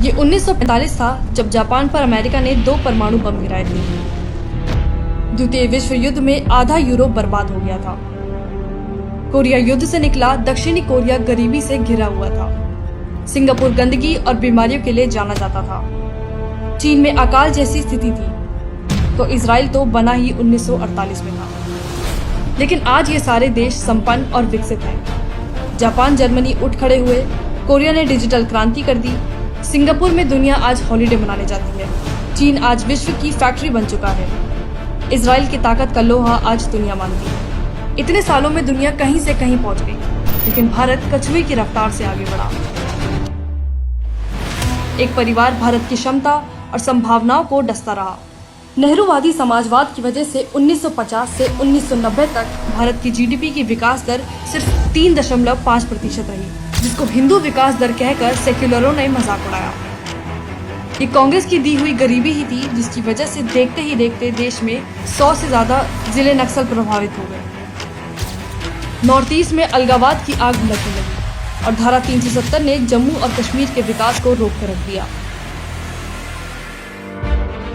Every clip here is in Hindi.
ये 1945 था जब जापान पर अमेरिका ने 2 परमाणु बम गिराए थे। द्वितीय विश्व युद्ध में आधा यूरोप बर्बाद हो गया था। कोरिया युद्ध से निकला दक्षिणी कोरिया गरीबी से घिरा हुआ था। सिंगापुर गंदगी और बीमारियों के लिए जाना जाता था। चीन में अकाल जैसी स्थिति थी, तो इजराइल तो बना ही 1948 में था। लेकिन आज ये सारे देश संपन्न और विकसित हैं। जापान जर्मनी उठ खड़े हुए, कोरिया ने डिजिटल क्रांति कर दी, सिंगापुर में दुनिया आज हॉलिडे मनाने जाती है, चीन आज विश्व की फैक्ट्री बन चुका है, इजराइल की ताकत का लोहा आज दुनिया मानती है। इतने सालों में दुनिया कहीं से कहीं पहुंच गई, लेकिन भारत कछुए की रफ्तार से आगे बढ़ा। एक परिवार भारत की क्षमता और संभावनाओं को डसता रहा। नेहरूवादी समाजवाद की वजह से 1950 से 1990 तक भारत की जीडीपी की विकास दर सिर्फ 3.5% रही, जिसको हिंदू विकास दर कहकर सेक्युलरों ने मजाक उड़ाया। ये कांग्रेस की दी हुई गरीबी ही थी, जिसकी वजह से देखते ही देखते देश में 100 से ज्यादा जिले नक्सल प्रभावित हो गए। नॉर्थ ईस्ट में अलगाववाद की आग भड़कने लगी और धारा 370 ने जम्मू और कश्मीर के विकास को रोक कर रख दिया।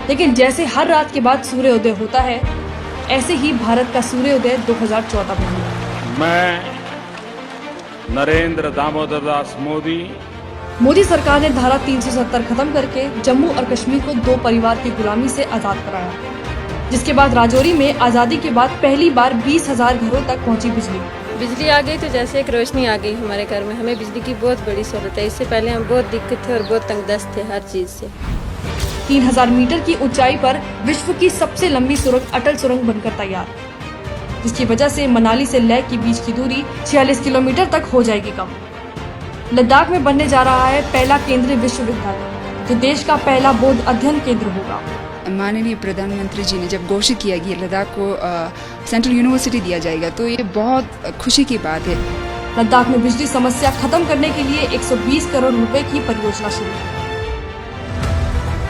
लेकिन जैसे हर रात के बाद सूर्योदय होता है, ऐसे ही भारत का सूर्योदय 2014 में हुआ। मैं नरेंद्र दामोदर दास मोदी सरकार ने धारा 370 खत्म करके जम्मू और कश्मीर को 2 परिवार की गुलामी से आजाद कराया, जिसके बाद राजौरी में आजादी के बाद पहली बार 20,000 घरों तक पहुंची बिजली आ गई तो जैसे एक रोशनी आ गई हमारे घर में। हमें बिजली की बहुत बड़ी जरूरत है। इससे पहले हम बहुत दिक्कत थे और बहुत तंगदस्त थे हर चीज से। 3000 मीटर की ऊंचाई पर विश्व की सबसे लंबी सुरंग अटल सुरंग बनकर तैयार, जिसकी वजह से मनाली से लेह के बीच की दूरी 46 किलोमीटर तक हो जाएगी कम। लद्दाख में बनने जा रहा है पहला केंद्रीय विश्वविद्यालय, जो देश का पहला बौद्ध अध्ययन केंद्र होगा। माननीय प्रधानमंत्री जी ने जब घोषित किया कि लद्दाख को सेंट्रल यूनिवर्सिटी दिया जाएगा, तो ये बहुत खुशी की बात है। लद्दाख में बिजली समस्या खत्म करने के लिए 120 करोड़ रुपए की परियोजना शुरू की।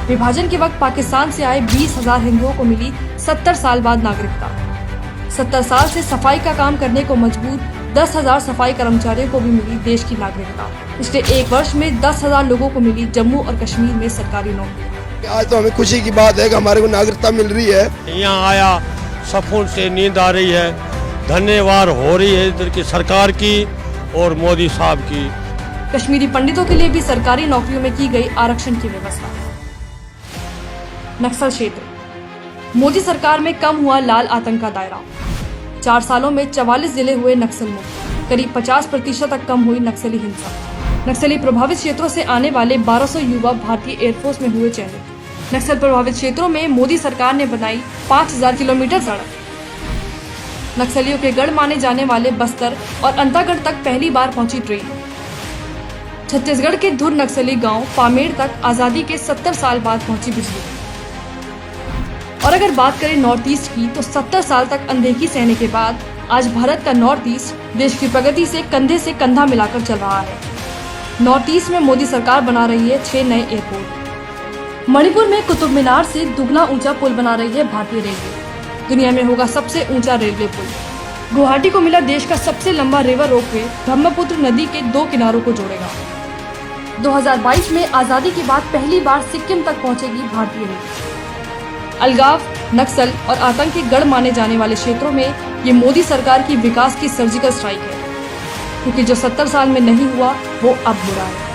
विभाजन के वक्त पाकिस्तान से आए 20,000 हिंदुओं को मिली 70 साल बाद नागरिकता। 70 साल से सफाई का काम करने को मजबूर 10,000 सफाई कर्मचारियों को भी मिली देश की नागरिकता। पिछले 1 वर्ष में 10,000 लोगों को मिली जम्मू और कश्मीर में सरकारी नौकरी। आज तो हमें खुशी की बात है कि हमारे को नागरिकता मिल रही है। यहाँ आया सुकून से नींद आ रही है। धन्यवाद हो रही है इधर की सरकार की और मोदी साहब की। कश्मीरी पंडितों के लिए भी सरकारी नौकरियों में की गई आरक्षण की व्यवस्था। नक्सल क्षेत्र, मोदी सरकार में कम हुआ लाल आतंक का दायरा। 4 सालों में 44 जिले हुए नक्सल मुक्त, करीब 50% तक कम हुई नक्सली हिंसा। नक्सली प्रभावित क्षेत्रों से आने वाले 1200 युवा भारतीय एयरफोर्स में हुए चयनित। नक्सल प्रभावित क्षेत्रों में मोदी सरकार ने बनाई 5000 किलोमीटर सड़क। नक्सलियों के गढ़ माने जाने वाले बस्तर और अंतागढ़ तक पहली बार पहुंची ट्रेन। छत्तीसगढ़ के धुर नक्सली गांव पामेड़ तक आजादी के 70 साल बाद पहुंची बिजली। और अगर बात करें नॉर्थ ईस्ट की, तो 70 साल तक अनदेखी सहने के बाद आज भारत का नॉर्थ ईस्ट देश की प्रगति से कंधा मिलाकर चल रहा है। नॉर्थ ईस्ट में मोदी सरकार बना रही है 6 नए एयरपोर्ट। मणिपुर में कुतुब मीनार से दुगना ऊंचा पुल बना रही है भारतीय रेलवे। दुनिया में होगा सबसे ऊंचा रेलवे पुल। गुवाहाटी को मिला देश का सबसे लंबा रिवर रोपवे, ब्रह्मपुत्र नदी के 2 किनारों को जोड़ेगा। 2022 में आजादी के बाद पहली बार सिक्किम तक पहुंचेगी भारतीय रेलवे। अलगाव, नक्सल और आतंक के गढ़ माने जाने वाले क्षेत्रों में ये मोदी सरकार की विकास की सर्जिकल स्ट्राइक है, क्योंकि जो 70 साल में नहीं हुआ वो अब हो रहा है।